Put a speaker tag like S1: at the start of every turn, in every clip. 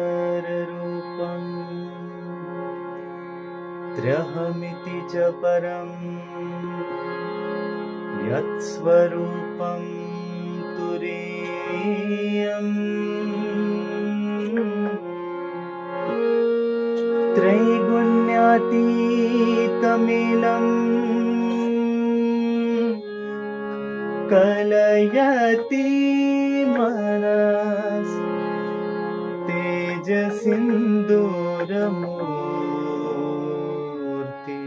S1: ओंकाररूपं त्र्यहमिति च परं यत्स्वरूपं तुरीयम् त्रैगुण्यातीतमिलं कलयति मनस् तेजसिन्दूरमूर्ति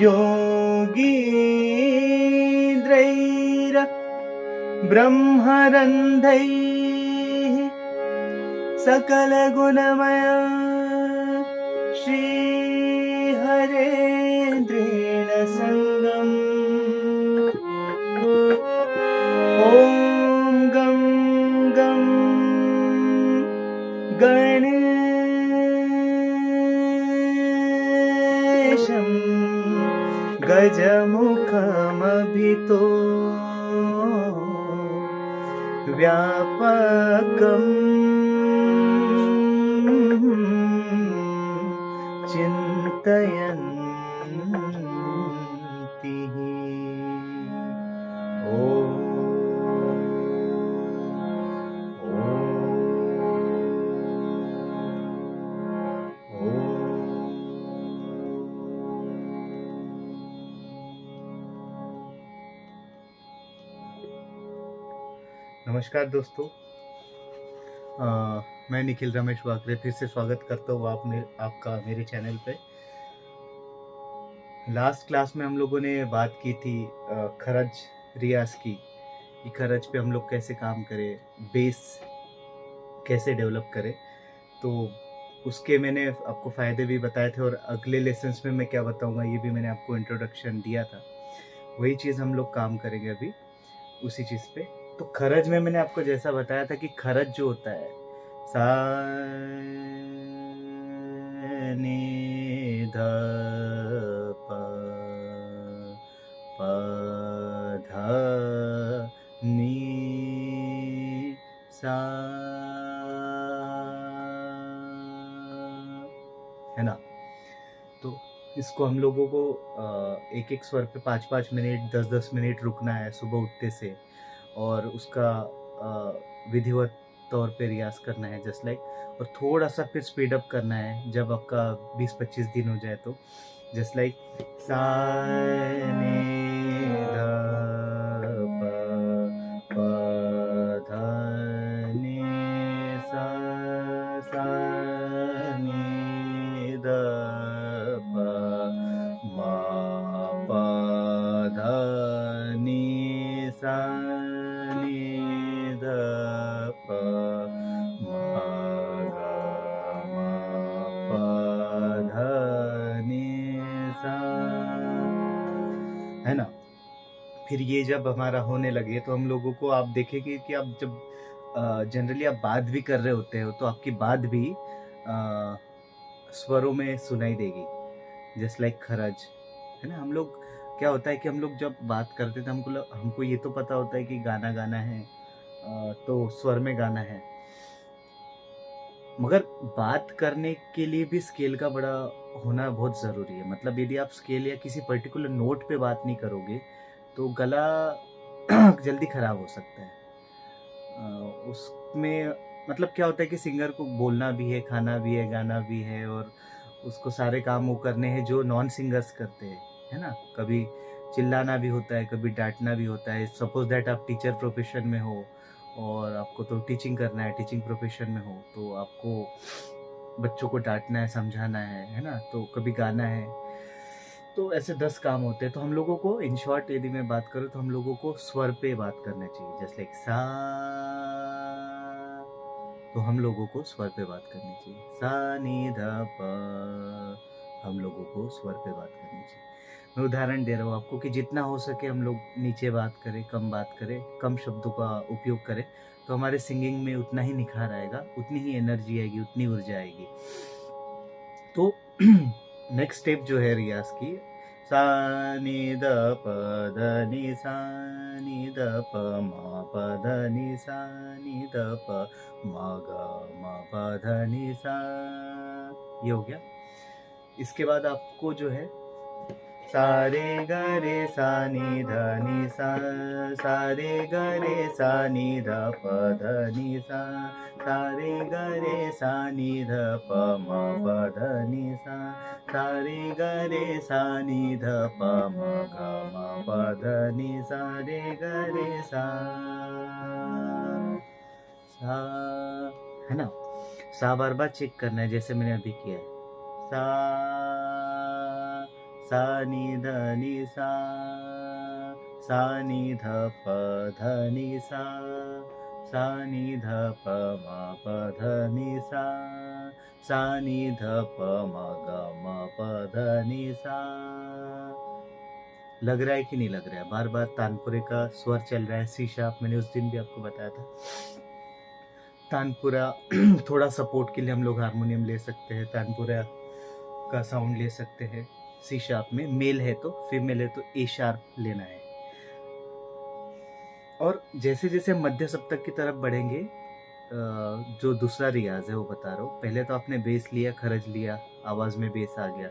S1: योगीन्द्रैर ब्रह्मरन्ध्रैः सकलगुणमय श्रीहरेन्द्रेण सङ्गम् ॐ गं गं गणेशं गजमुखमभितो व्यापकं चिन्तयन्तिः नमस्कार दोस्तों, मैं निखिल रमेश वाकरे फिर से स्वागत करता हूँ आपका मेरे चैनल पे। लास्ट क्लास में हम लोगों ने बात की थी खरज रियाज की, कि खरज पे हम लोग कैसे काम करें, बेस कैसे डेवलप करें। तो उसके मैंने आपको फ़ायदे भी बताए थे और अगले लेसन्स में मैं क्या बताऊँगा ये भी मैंने आपको इंट्रोडक्शन दिया था। वही चीज़ हम लोग काम करेंगे अभी उसी चीज़ पे। तो खरज में मैंने आपको जैसा बताया था कि खरज जो होता है सा नी ध प प ध नी सा, है ना। तो इसको हम लोगों को एक एक स्वर पे 5-5 मिनट 10-10 मिनट रुकना है सुबह उठते से, और उसका विधिवत तौर पे रियाज करना है जस्ट लाइक। और थोड़ा सा फिर स्पीड अप करना है जब आपका 20-25 दिन हो जाए तो, जस्ट लाइक सा नी ध प प ध नी सा सा नी ध प मा प ध नी सा है ना। फिर ये जब हमारा होने लगे तो हम लोगों को आप देखेंगे कि आप जब जनरली आप बात भी कर रहे होते हो तो आपकी बात भी स्वरों में सुनाई देगी, जस्ट लाइक खरज, है ना। हम लोग क्या होता है कि हम लोग जब बात करते थे हमको ये तो पता होता है कि गाना गाना है तो स्वर में गाना है, मगर बात करने के लिए भी स्केल का बड़ा होना बहुत ज़रूरी है। मतलब यदि आप स्केल या किसी पर्टिकुलर नोट पे बात नहीं करोगे तो गला जल्दी ख़राब हो सकता है। उसमें मतलब क्या होता है कि सिंगर को बोलना भी है, खाना भी है, गाना भी है, और उसको सारे काम वो करने हैं जो नॉन सिंगर्स करते हैं, है ना। कभी चिल्लाना भी होता है, कभी डांटना भी होता है। सपोज दैट आप टीचर प्रोफेशन में हो और आपको तो टीचिंग करना है, टीचिंग प्रोफेशन में हो तो आपको बच्चों को डांटना है, समझाना है ना। तो कभी गाना है, तो ऐसे 10 काम होते हैं। तो हम लोगों को इन शॉर्ट यदि मैं बात करूँ तो हम लोगों को स्वर पे बात करना चाहिए, जस्ट लाइक सा। तो हम लोगों को स्वर पे बात करनी चाहिए, सा नी ध प, हम लोगों को स्वर पे बात करनी चाहिए। मैं उदाहरण दे रहा हूँ आपको कि जितना हो सके हम लोग नीचे बात करें, कम बात करें, कम शब्दों का उपयोग करें, तो हमारे सिंगिंग में उतना ही निखार आएगा, उतनी ही एनर्जी आएगी, उतनी ऊर्जा आएगी। तो नेक्स्ट स्टेप जो है रियाज की, सा नि ध प ध नि सा नि ध प म प ध नि सा नि ध प म ग म प ध नि सा। ये हो गया। इसके बाद आपको जो है सा रे ग रे सा नि ध नि सा, सा रे ग रे सा नि ध प ध नि सा, सा रे ग रे सा नि ध प म प ध नि सा, सा रे ग रे सा नि ध प म ग म प ध नि सा रे ग रे सा। सा है ना। सा बार बार चेक करना है जैसे मैंने अभी किया है। सा सा नि ध नि सा, सा नि ध प ध नि सा, सा नि ध प म प ध नि सा, सा नि ध प म ग म प ध नि सा। लग रहा है कि नहीं लग रहा है? बार बार तानपुरे का स्वर चल रहा है, सी शार्प, मैंने उस दिन भी आपको बताया था। तानपुरा थोड़ा सपोर्ट के लिए हम लोग हारमोनियम ले सकते हैं, तानपुरा का साउंड ले सकते हैं सी शार्प में। मेल है तो, फीमेल है तो ए शार्प लेना है। और जैसे जैसे मध्य सप्तक की तरफ बढ़ेंगे, जो दूसरा रियाज है वो बता रहा हूँ। पहले तो आपने बेस लिया, खरज लिया, आवाज में बेस आ गया।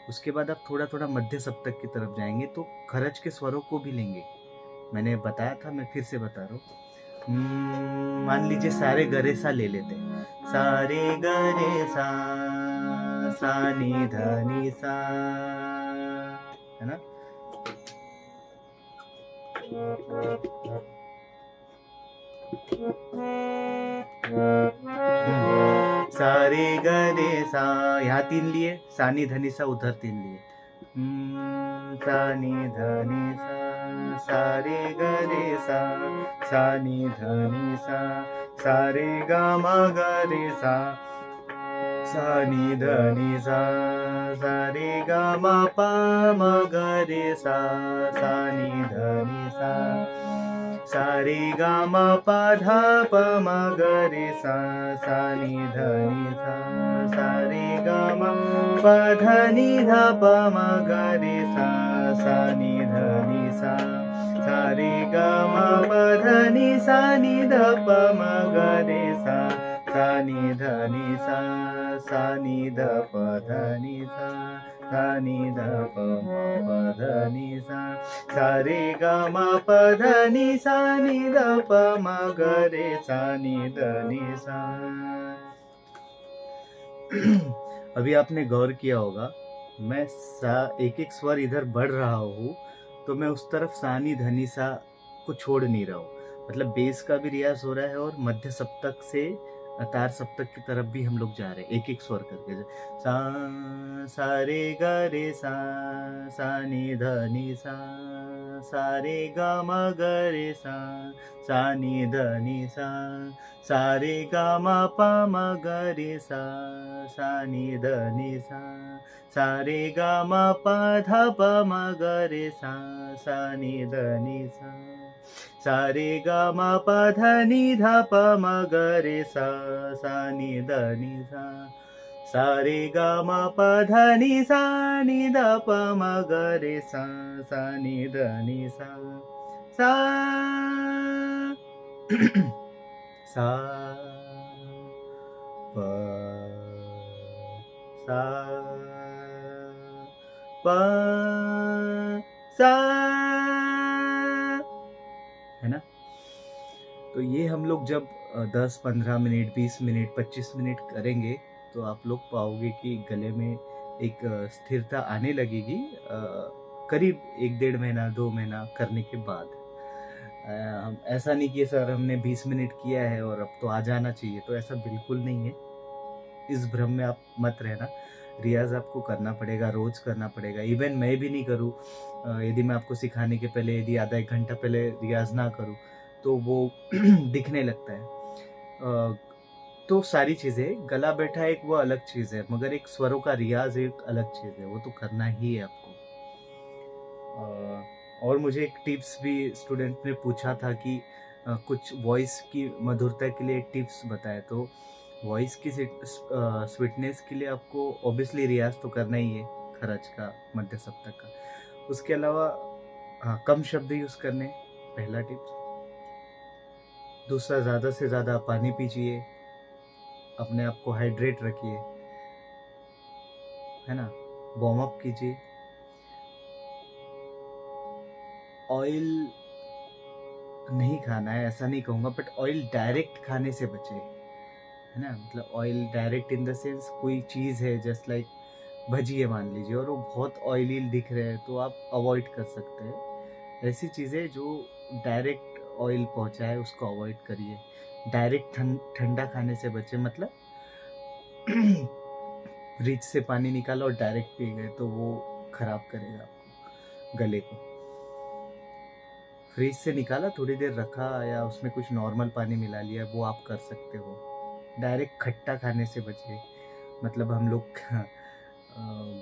S1: उसके बाद आप थोड़ा थोड़ा मध्य सप्तक की तरफ जाएंगे तो खरज के स्वरों को भी लेंगे। मैंने बताया था, मैं फिर से बता रहा हूँ। मान लीजिए सारे गरे सा ले लेते हैं। सारे गरे सा, सा नि ध नि सा, है ना। सारे गरे सा, यहाँ 3 लिए, सा नि ध नि सा, उधर 3 लिए। सा नि ध नि सा, सा रे ग रे सा, सा नि ध नि सा, सा रे ग म ग रे सा, सा नि ध नि सा, सा रे ग म प म ग रे सा, सा नि ध नि सा, सा रे ग म प ध प म ग रे सा, सा नि ध नि सा, सा रे ग म प ध नि ध प म ग रे सा, सा नि ध नि सा, सा रे ग म प ध नि सा नि ध प म ग रे सा, सा नि ध नि सा, सा नि ध प ध नि सा, सा नि ध प म प ध नि सा, सा रे ग म प ध नि सा नि ध प म ग रे सा नि ध नि सा। अभी आपने गौर किया होगा, मैं सा एक एक स्वर इधर बढ़ रहा हूँ तो मैं उस तरफ सा नि ध नि सा को छोड़ नहीं रहा हूँ। मतलब बेस का भी रियाज हो रहा है और मध्य सप्तक से तार सप्तक की तरफ भी हम लोग जा रहे हैं, एक एक स्वर करके। सा, सा रे ग रे सा, सा नि ध नि सा, सा रे ग म ग रे सा, सा नि ध नि सा, सा रे ग म प म ग रे सा, सा नि ध नि सा, सा रे ग म प ध प म ग रे सा, सा नि ध नि सा, सा रे ग म प ध नि ध प म ग रे सा, सा नि ध नि सा, सा रे ग म प ध नि सा नि ध प म ग रे सा, सा नि ध नि सा, सा सा प सा प सा, है ना। तो ये हम लोग जब 10-15 मिनट, 20 मिनट, 25 मिनट करेंगे तो आप लोग पाओगे कि गले में एक स्थिरता आने लगेगी। करीब 1-1.5 महीना, 2 महीना करने के बाद। हम ऐसा नहीं कि सर हमने 20 मिनट किया है और अब तो आ जाना चाहिए, तो ऐसा बिल्कुल नहीं है। इस भ्रम में आप मत रहना। रियाज़ आपको करना पड़ेगा, रोज़ करना पड़ेगा। इवन मैं भी नहीं करूँ, यदि मैं आपको सिखाने के पहले यदि आधा 1 घंटा पहले रियाज़ ना करूँ तो वो दिखने लगता है। तो सारी चीज़ें, गला बैठा एक वो अलग चीज़ है, मगर एक स्वरों का रियाज़ एक अलग चीज़ है, वो तो करना ही है आपको। और मुझे एक टिप्स भी स्टूडेंट ने पूछा था कि कुछ वॉइस की मधुरता के लिए टिप्स बताएं। तो वॉइस की स्वीटनेस के लिए आपको ऑब्वियसली रियाज़ तो करना ही है, खरच का, मध्य सप्तक का। उसके अलावा हाँ, कम शब्द यूज़ करने, पहला टिप्स। दूसरा, ज़्यादा से ज़्यादा पानी पीजिए, अपने आप को हाइड्रेट रखिए, है ना? वार्म अप कीजिए। ऑयल नहीं खाना है ऐसा नहीं कहूँगा, बट ऑयल डायरेक्ट खाने से बचें, है ना? मतलब oil direct in the sense कोई चीज़ है जस्ट लाइक भजिए मान लीजिए, और वो बहुत ऑयली दिख रहे हैं तो आप अवॉइड कर सकते हैं। ऐसी चीज़ें जो डायरेक्ट ऑयल पहुँचाए उसको अवॉइड करिए। डायरेक्ट ठंडा खाने से बचें, मतलब फ्रिज से पानी निकाला और डायरेक्ट पी गए तो वो खराब करेगा आपको, गले को। फ्रिज से निकाला, थोड़ी देर रखा या उसमें कुछ नॉर्मल पानी मिला लिया, वो आप कर सकते हो। डायरेक्ट खट्टा खाने से बचिए। मतलब हम लोग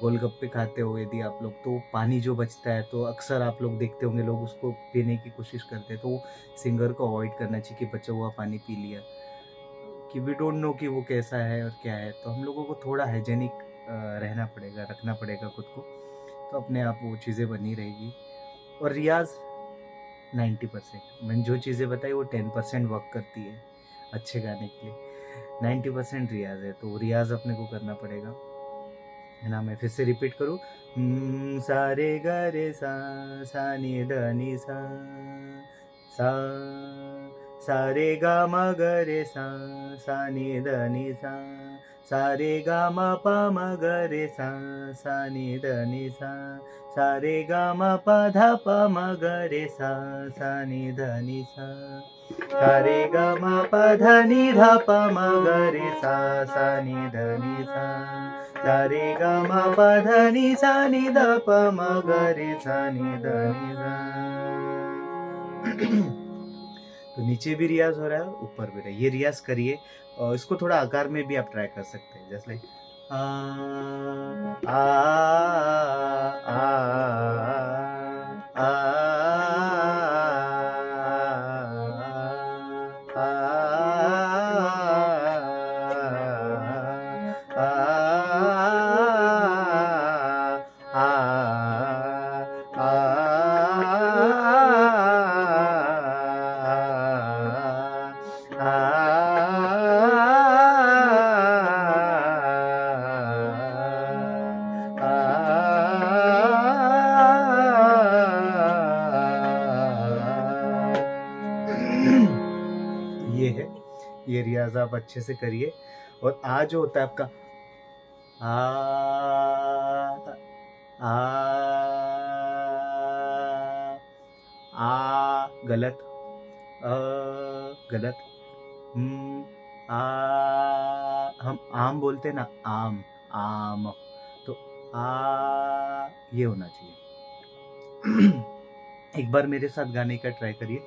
S1: गोलगप्पे खाते हो यदि आप लोग, तो पानी जो बचता है तो अक्सर आप लोग देखते होंगे लोग उसको पीने की कोशिश करते हैं, तो सिंगर को अवॉइड करना चाहिए कि बचा हुआ पानी पी लिया, कि वी डोंट नो कि वो कैसा है और क्या है। तो हम लोगों को थोड़ा हाइजेनिक रहना पड़ेगा, रखना पड़ेगा खुद को, तो अपने आप वो चीज़ें बनी रहेगी। और रियाज़ 90%, मैंने जो चीज़ें बताई वो 10% वर्क करती है अच्छे गाने के लिए, 90% रियाज़ है, तो रियाज़ अपने को करना पड़ेगा, है ना? मैं फिर से रिपीट करूँ, सा रे ग रे सा, सा नि ध नि सा, सा, सा रे ग म ग रे सा, सा नि ध नि सा, सा रे ग म प म ग रे सा, सा नि ध नि सा, सा रे ग म प ध प म ग रे सा, सा नि ध नि सा, सा रे ग म प ध नि ध प म ग रे सा, सा नि ध नि सा, सा रे ग म प ध नि सा नि ध प म ग रे सा नि ध नि सा। तो नीचे भी रियाज हो रहा है, ऊपर भी रहा है, ये रियाज करिए। और इसको थोड़ा आकार में भी आप ट्राई कर सकते हैं, जैसे आ आ आ आ ये है, ये रियाज आप अच्छे से करिए। और आ जो होता है आपका आ आ गलत, गलत, आ हम आम बोलते हैं ना, आम, आम, तो आ ये होना चाहिए। एक बार मेरे साथ गाने का ट्राई करिए,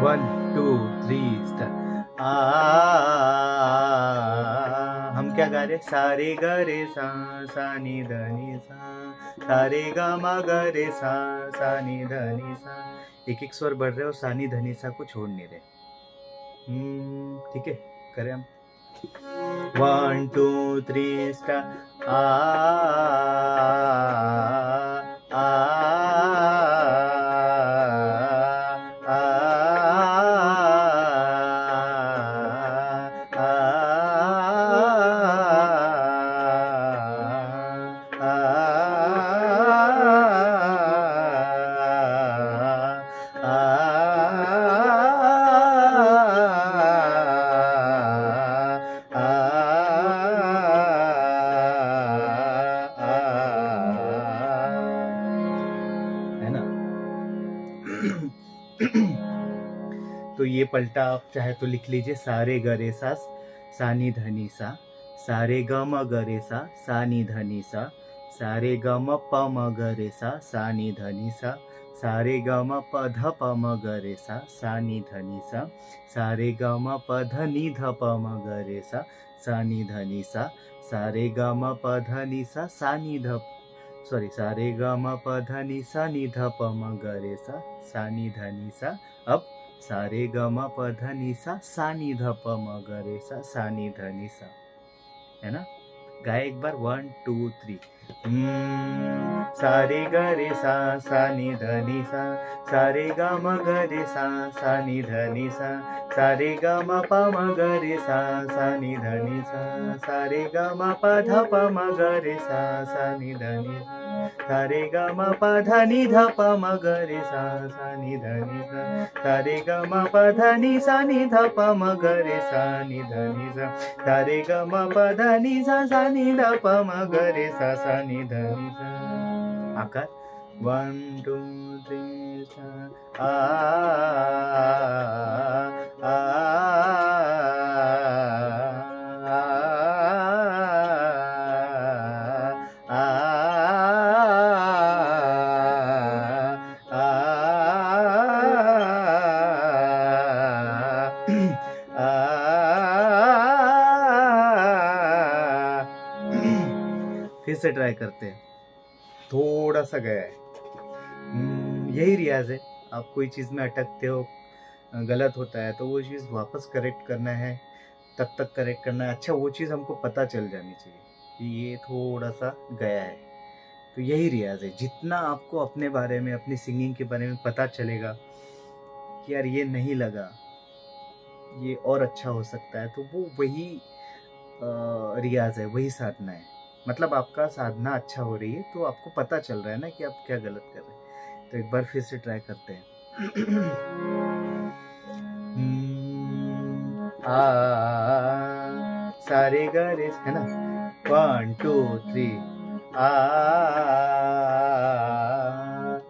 S1: 1 2 3 स्टार्ट। हम क्या गा रहे, सा रे ग रे सा, सा नि ध नि सा, सा रे ग म ग रे सा, सा नि ध नि सा। एक एक स्वर बढ़ रहे हो, सा नि ध नि सा को छोड़ नहीं रहे। ठीक है, करें हम 1 2 3 स्टार्ट। है ना? तो ये पलटा आप चाहे तो लिख लीजिए, सा रे ग रे सा, सा नि ध नि सा, सा रे ग म ग रे सा, सा नि ध नि सा, सा रे ग म प म ग रे सा, सा नि ध नि सा, सा रे ग म प ध प म ग रे सा, सा नि ध नि सा, सा रे ग म प ध नि ध प म ग रे सा, सा नि ध नि सा, सा रे ग म प ध नि सा, सा नि ध, सॉरी, सा रे ग म प ध नि सा नि ध प म ग रे सा, सा नि ध नि सा। अब सा रे ग म प ध नि सा, सा नि ध प म ग रे सा, सा नि ध नि सा, है ना? गाए एक बार 1 2 3। सा रे ग रे सा नि ध नि सा रे ग म ग रे सा नि ध नि सा रे ग म प म ग रे सा नि ध नि सा रे ग म प ध प म ग रे सा नि ध नि सा रे ग म प ध नि ध प म ग रे सा नि ध नि सा रे ग म प ध नि ध प म ग रे सा नि ध नि सा रे ग म प ध नि ध प म ग रे सा नि ध नि सा। आकार 1 2 3 4 फिर से ट्राई करते हैं। थोड़ा सा गया है। यही रियाज है। आप कोई चीज़ में अटकते हो, गलत होता है, तो वो चीज़ वापस करेक्ट करना है, तब तक करेक्ट करना है। अच्छा, वो चीज़ हमको पता चल जानी चाहिए कि ये थोड़ा सा गया है। तो यही रियाज है। जितना आपको अपने बारे में, अपनी सिंगिंग के बारे में पता चलेगा कि यार ये नहीं लगा, ये और अच्छा हो सकता है, तो वो वही रियाज है, वही साधना है। मतलब आपका साधना अच्छा हो रही है, तो आपको पता चल रहा है ना कि आप क्या गलत कर रहे हैं। तो एक बार फिर से ट्राई करते हैं। सारे ग रे, है ना, 1 2 3 आ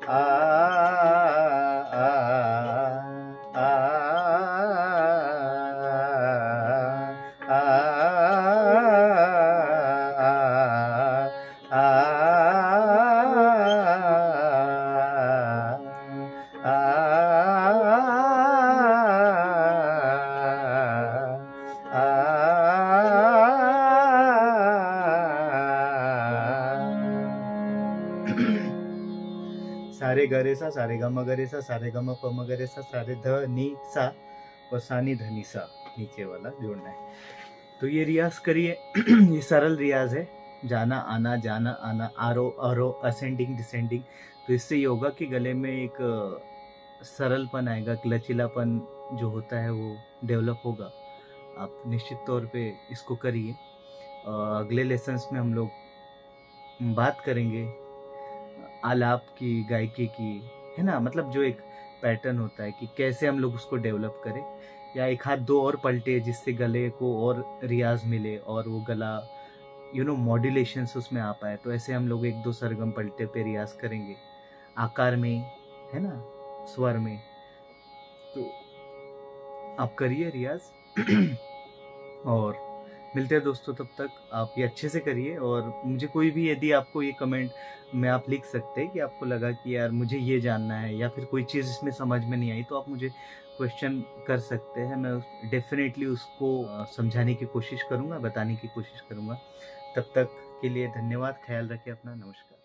S1: आ सारे ग रे सा रे ग म ग रे सा रे ग म प म ग रे सा रे ध नि सा और सा नि ध नि सा नीचे वाला जोड़ना है। तो ये रियाज करिए। ये सरल रियाज है, जाना आना आरो अरो, असेंडिंग डिसेंडिंग। तो इससे ये होगा कि गले में एक सरलपन आएगा, लचीलापन जो होता है वो डेवलप होगा। आप निश्चित तौर पे इसको करिए। अगले लेसन्स में हम लोग बात करेंगे आलाप की, गायकी की, है ना, मतलब जो एक पैटर्न होता है कि कैसे हम लोग उसको डेवलप करें, या एक हाथ दो और पलटे जिससे गले को और रियाज मिले और वो गला मॉड्यूलेशंस उसमें आ पाए। तो ऐसे हम लोग 1 2 सरगम पलटे पे रियाज करेंगे, आकार में, है ना, स्वर में। तो आप करिए रियाज। और मिलते हैं दोस्तों, तब तक आप ये अच्छे से करिए। और मुझे कोई भी, यदि आपको ये कमेंट में आप लिख सकते हैं कि आपको लगा कि यार मुझे ये जानना है, या फिर कोई चीज़ इसमें समझ में नहीं आई, तो आप मुझे क्वेश्चन कर सकते हैं। मैं डेफिनेटली उसको समझाने की कोशिश करूँगा, बताने की कोशिश करूँगा। तब तक के लिए धन्यवाद। ख्याल रखिए अपना। नमस्कार।